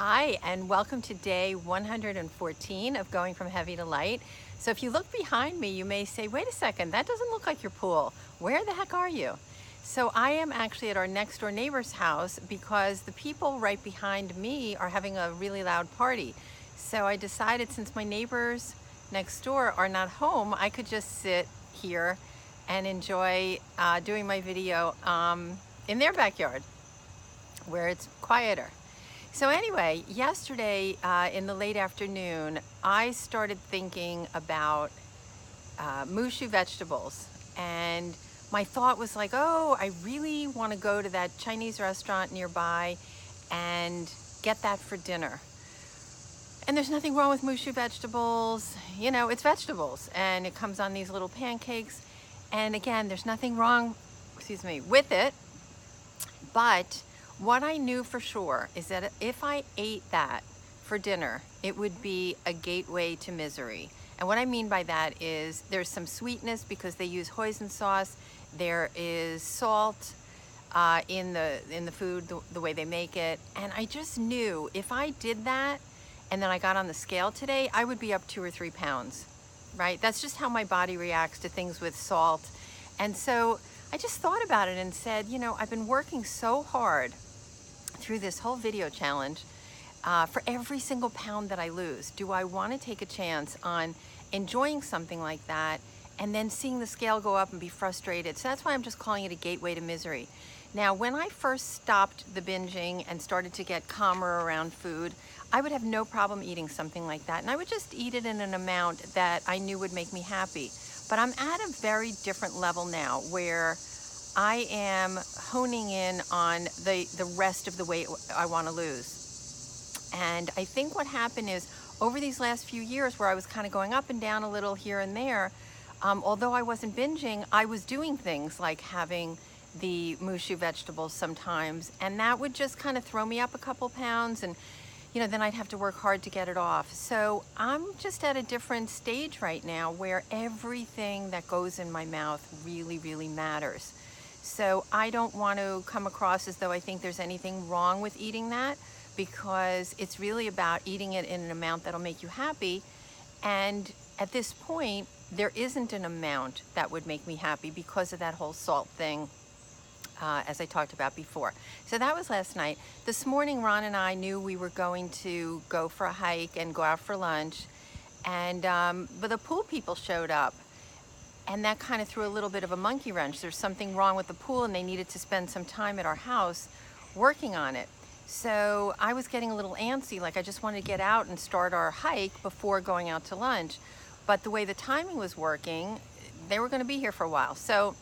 Hi, and welcome to day 114 of Going from Heavy to Light. So if you look behind me, you may say, wait a second, that doesn't look like your pool. Where the heck are you? So I am actually at our next door neighbor's house because the people right behind me are having a really loud party. So I decided, since my neighbors next door are not home, I could just sit here and enjoy doing my video in their backyard where it's quieter. So anyway, yesterday in the late afternoon, I started thinking about mushu vegetables. And my thought was like, oh, I really want to go to that Chinese restaurant nearby and get that for dinner. And there's nothing wrong with mushu vegetables. You know, it's vegetables. And it comes on these little pancakes. And again, there's nothing wrong, with it. But what I knew for sure is that if I ate that for dinner, it would be a gateway to misery. And what I mean by that is there's some sweetness because they use hoisin sauce. There is salt in the food, the way they make it. And I just knew if I did that and then I got on the scale today, I would be up 2 or 3 pounds, right? That's just how my body reacts to things with salt. And so I just thought about it and said, you know, I've been working so hard through this whole video challenge for every single pound that I lose. Do I want to take a chance on enjoying something like that and then seeing the scale go up and be frustrated? So that's why I'm just calling it a gateway to misery. Now, when I first stopped the binging and started to get calmer around food, I would have no problem eating something like that. And I would just eat it in an amount that I knew would make me happy. But I'm at a very different level now where I am honing in on the rest of the weight I want to lose. And I think what happened is over these last few years where I was kind of going up and down a little here and there, although I wasn't binging, I was doing things like having the mushu vegetables sometimes, and that would just kind of throw me up a couple pounds, and you know, then I'd have to work hard to get it off. So I'm just at a different stage right now where everything that goes in my mouth really, really matters. So I don't want to come across as though I think there's anything wrong with eating that, because it's really about eating it in an amount that'll make you happy. And at this point, there isn't an amount that would make me happy because of that whole salt thing, as I talked about before. So that was last night. This morning, Ron and I knew we were going to go for a hike and go out for lunch. And but the pool people showed up. And that kind of threw a little bit of a monkey wrench. There's something wrong with the pool and they needed to spend some time at our house working on it. So I was getting a little antsy, like I just wanted to get out and start our hike before going out to lunch. But the way the timing was working, they were going to be here for a while. So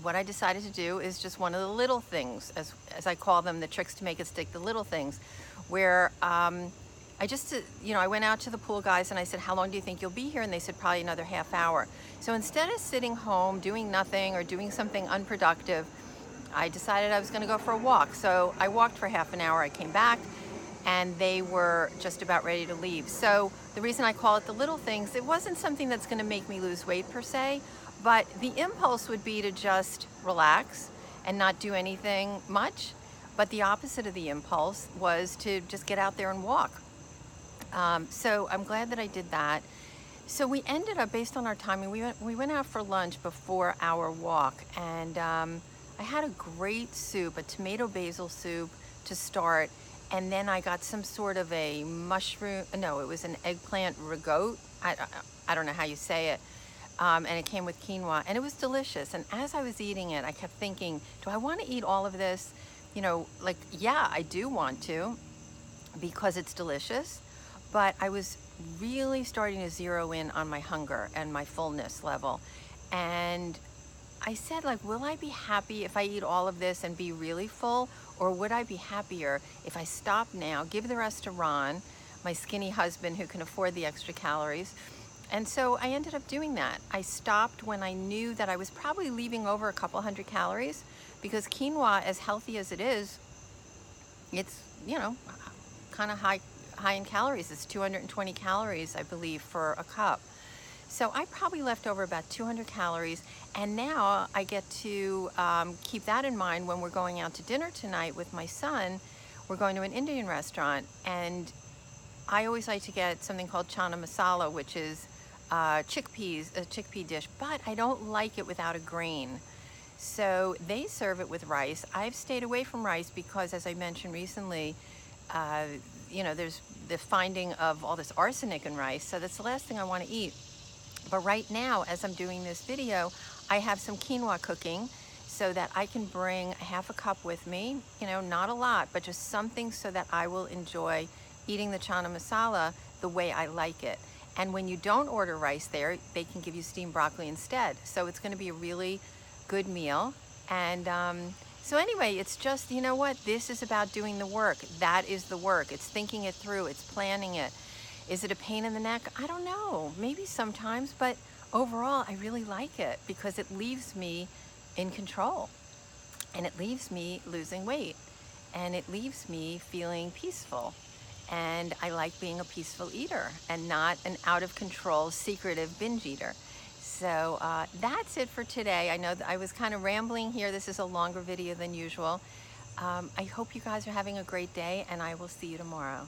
what I decided to do is just one of the little things, as I call them, the tricks to make it stick, the little things, where I just, I went out to the pool guys and I said, how long do you think you'll be here? And they said, probably another half hour. So instead of sitting home doing nothing or doing something unproductive, I decided I was going to go for a walk. So I walked for half an hour. I came back and they were just about ready to leave. So the reason I call it the little things, it wasn't something that's going to make me lose weight per se, but the impulse would be to just relax and not do anything much. But the opposite of the impulse was to just get out there and walk. So I'm glad that I did that. So we ended up, based on our timing, we went out for lunch before our walk, and I had a great soup, a tomato basil soup to start, and then I got some sort of a mushroom, no, it was an eggplant ragout. I don't know how you say it. And it came with quinoa, and it was delicious. And as I was eating it, I kept thinking, do I want to eat all of this? You know, like, yeah, I do want to, because it's delicious. But I was really starting to zero in on my hunger and my fullness level. And I said, like, will I be happy if I eat all of this and be really full? Or would I be happier if I stop now, give the rest to Ron, my skinny husband who can afford the extra calories? And so I ended up doing that. I stopped when I knew that I was probably leaving over a couple hundred calories, because quinoa, as healthy as it is, it's, kind of high in calories. It's 220 calories, I believe, for a cup. So I probably left over about 200 calories, and now I get to keep that in mind when we're going out to dinner tonight with my son, we're going to an Indian restaurant, and I always like to get something called chana masala, which is chickpeas, a chickpea dish, but I don't like it without a grain. So they serve it with rice. I've stayed away from rice because, as I mentioned recently, you know, there's the finding of all this arsenic in rice, so that's the last thing I want to eat. But right now, as I'm doing this video, I have some quinoa cooking so that I can bring half a cup with me, you know, not a lot, but just something so that I will enjoy eating the chana masala the way I like it. And when you don't order rice there, they can give you steamed broccoli instead. So it's going to be a really good meal. And so anyway, it's just, you know what, this is about doing the work. That is the work. It's thinking it through. It's planning it. Is it a pain in the neck? I don't know. Maybe sometimes, but overall, I really like it because it leaves me in control, and it leaves me losing weight, and it leaves me feeling peaceful. And I like being a peaceful eater and not an out of control, secretive binge eater. So that's it for today. I know that I was kind of rambling here. This is a longer video than usual. I hope you guys are having a great day, and I will see you tomorrow.